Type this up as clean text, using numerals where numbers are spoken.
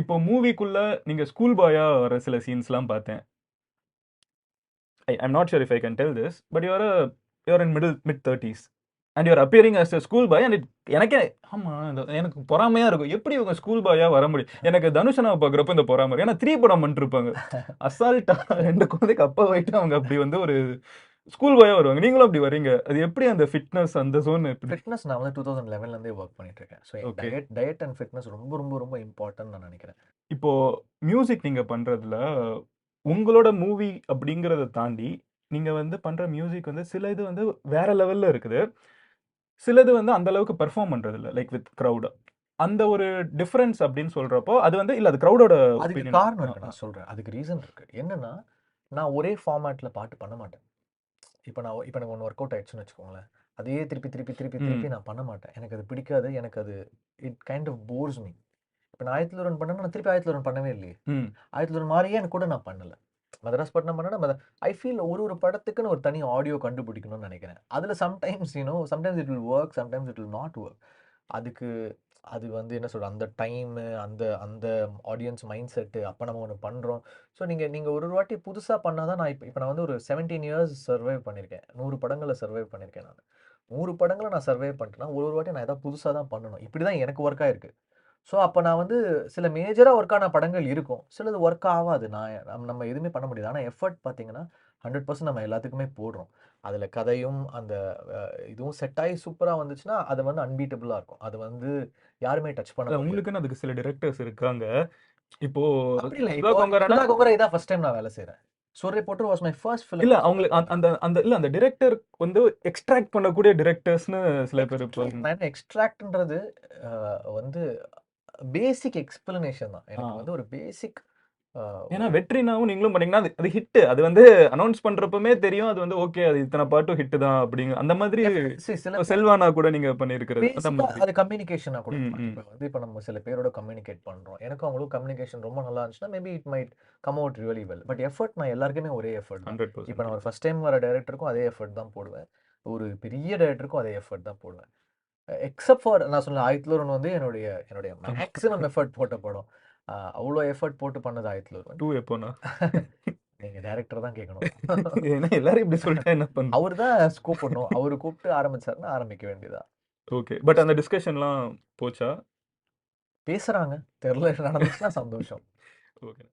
இப்போ மூவிக்குள்ள நீங்க ஸ்கூல் பாயா வர சில சீன்ஸ்லாம் பார்த்தேன். I'm not sure if I can tell this. But you are in mid 30s and you are appearing as a school boy அண்ட் எனக்கே ஆமா எனக்கு பொறாமையா இருக்கும். எப்படி இவங்க ஸ்கூல் பாயா வர முடியும்? எனக்கு தனுஷனாவை பார்க்குறப்ப இந்த பொறாமை இருக்கும். ஏன்னா 3 படம் பண்ணிருப்பாங்க. அசால்ட்டா 2 குழந்தைக்கு அப்பா போயிட்டு அவங்க அப்படி வந்து ஒரு ஸ்கூல் பாயா வருவாங்க. நீங்களும் அப்படி வரீங்க. அது எப்படி அந்த ஃபிட்னஸ் அந்த ஜோன் எப்படி? ஃபிட்னஸ் நான் வந்து 2011லேருந்தே ஒர்க் பண்ணிட்டு இருக்கேன். So okay. Diet and fitness ரொம்ப ரொம்ப ரொம்ப இம்பார்ட்டன்ட் நான் நினைக்கிறேன். இப்போ மியூசிக் நீங்க பண்றதுல, உங்களோட மூவி அப்படிங்கிறத தாண்டி, நீங்க வந்து பண்ற மியூசிக் வந்து சில இது வந்து வேற லெவல்ல இருக்குது. சிலது வந்து அந்த அளவுக்கு பெர்ஃபார்ம் பண்றதில்ல. Like with crowd. அந்த ஒரு டிஃபரன்ஸ் அப்படின்னு சொல்றப்போ, அது வந்து இல்ல அது கிரவுடோட அதுக்கு ஒப்பீனியன். காரணம் இருக்கு, நான் சொல்றேன். அதுக்கு ரீசன் இருக்கு. என்னன்னா, நான் ஒரே ஃபார்மேட்ல பாட்டு பண்ண மாட்டேன். இப்ப எனக்கு ஒண்ணு ஒர்க் அவுட் ஆயிடுச்சுன்னு வச்சுக்கோங்களேன். அதையே திருப்பி திருப்பி திருப்பி திருப்பி ம். நான் பண்ண மாட்டேன். எனக்கு அது பிடிக்காது. எனக்கு அது it kind of bores me. இப்ப நான் ஆயிரத்தில் ஒருவன் பண்ணேன்னா, நான் திருப்பி ஆயிரத்தில் ஒருவன் பண்ணவே இல்லையே. ம். ஆயிரத்தில் ஒருவன் மாரியே எனக்கு கூட நான் பண்ணல. மதராஸ் பட்டினம் பண்ணேன்னா, ஐ ஃபீல் ஒரு ஒரு படத்துக்குன்னு ஒரு தனி ஆடியோ கண்டுபிடிக்கணும்னு நெனைக்கிறேன். அதுல sometimes sometimes it will work, sometimes it will not work. அதுக்கு அது வந்து என்ன சொல்றது, அந்த டைமு, அந்த அந்த ஆடியன்ஸ் மைண்ட் செட்டு, அப்ப நம்ம ஒண்ணு பண்றோம். ஸோ நீங்க நீங்க ஒரு ஒரு வாட்டி புதுசா பண்ணா தான் நான் இப்ப நான் வந்து ஒரு 17 இயர்ஸ் சர்வைவ் பண்ணியிருக்கேன். 100 படங்கள சர்வைவ் பண்ணியிருக்கேன் நானு. 100 படங்கள நான் சர்வைவ் பண்ணிட்டேன்னா, ஒரு ஒரு வாட்டி நான் ஏதாவது புதுசா தான் பண்ணணும். இப்படிதான் எனக்கு ஒர்க் ஆயிருக்கு. ஸோ அப்ப நான் வந்து சில மேஜரா ஒர்க் ஆன படங்கள் இருக்கும். சிலது ஒர்க் ஆவாது. நம்ம எதுவுமே பண்ண முடியாது. ஆனா எஃபோர்ட் பார்த்தீங்கன்னா, 100% நம்ம எல்லாத்துக்குமே போடுறோம். அதுல கதையும், அந்த இதுவும் செட் ஆயி சூப்பரா வந்துச்சுன்னா, அது வந்து அன்பீட்டபிளா இருக்கும். அது வந்து யாருமே டச் பண்ண அதான் முடியாது. உங்களுக்குன்னு அதுக்கு சில டைரக்டர்ஸ் இருக்காங்க. இப்போ அப்படி இல்ல. சுதா இப்போ கொங்கரா சுதா கொங்கரா இதான் ஃபர்ஸ்ட் டைம் நான் வேலை செய்றேன். Suriya Potter was my first film இல்ல ஆல்சோ. அவங்களுக்கு அந்த அந்த இல்ல அந்த டைரக்டர் வந்து எக்ஸ்ட்ராக்ட் பண்ணக்கூடிய டைரக்டர்ஸ்னு சில பேர் இருப்பாங்க. நான் என்ன எக்ஸ்ட்ராக்ட்ன்றது வந்து பேசிக் எக்ஸ்பிளனேஷன் தான். ஆ. எனக்கு வந்து ஒரு பேசிக் ஏன்னா ஒரு வெற்றினாவும் நீங்களும் பண்ணீங்கன்னா, அது அது ஹிட். அது வந்து அனவுன்ஸ் பண்றப்பமே தெரியும். அது வந்து ஓகே. அது இத்தன பாட்டும் ஹிட் தான் அப்படிங்க. அந்த மாதிரி சில இப்ப பேர் செல்வானா கூட நீங்க பண்ணியிருக்கிறது. அந்த பேசிக்கா மாதிரி. அது கம்யூனிகேஷனா கூட ம், இருக்கலாம். ம். இப்ப நம்ம சில பேரோட கம்யூனிகேட் பண்றோம். எனக்கும் அவங்களுக்கும் கம்யூனிகேஷன் ரொம்ப நல்லா இருந்துச்சுன்னா, maybe it might come out really well. But effort நான் எல்லாருக்குமே ஒரே எஃபோர்ட் தான். இப்ப 100% நான் ஒரு இருக்கும். ஃபர்ஸ்ட் டைம் வர டைரக்டருக்கும் அதே எஃபோர்ட் தான் போடுவேன். ஒரு பெரிய டைரக்டருக்கும் அதே எஃபோர்ட் தான் போடுவேன். எக்ஸெப்ட் ஃபார் நான் சொன்ன ஆயிரத்தில் ஒருவன் வந்து என்னுடைய என்னுடைய மேக்ஸிமம் எஃபோர்ட் போட்ட படம். அவ்ளோ எஃபோர்ட் போட்டு பண்ணது ஆயிரத்தில் ஒருவன். 2 எப்போனா? நீங்க டைரக்டர தான் கேட்கணும். ஏன்னா எல்லாரும் இப்படி சொல்லிட்டா என்ன பண்றது? அவரு தான் கூப்பிடணும். அவரு கூப்பிட்டு ஆரம்பிச்சாருன்னா ஆரம்பிக்க வேண்டியதுதான். ஓகே. பட் அந்த டிஸ்கஷன்லாம் போச்சா? பேசுறாங்க. தெரியல, நடந்துச்சுன்னா சந்தோஷம். ஓகே.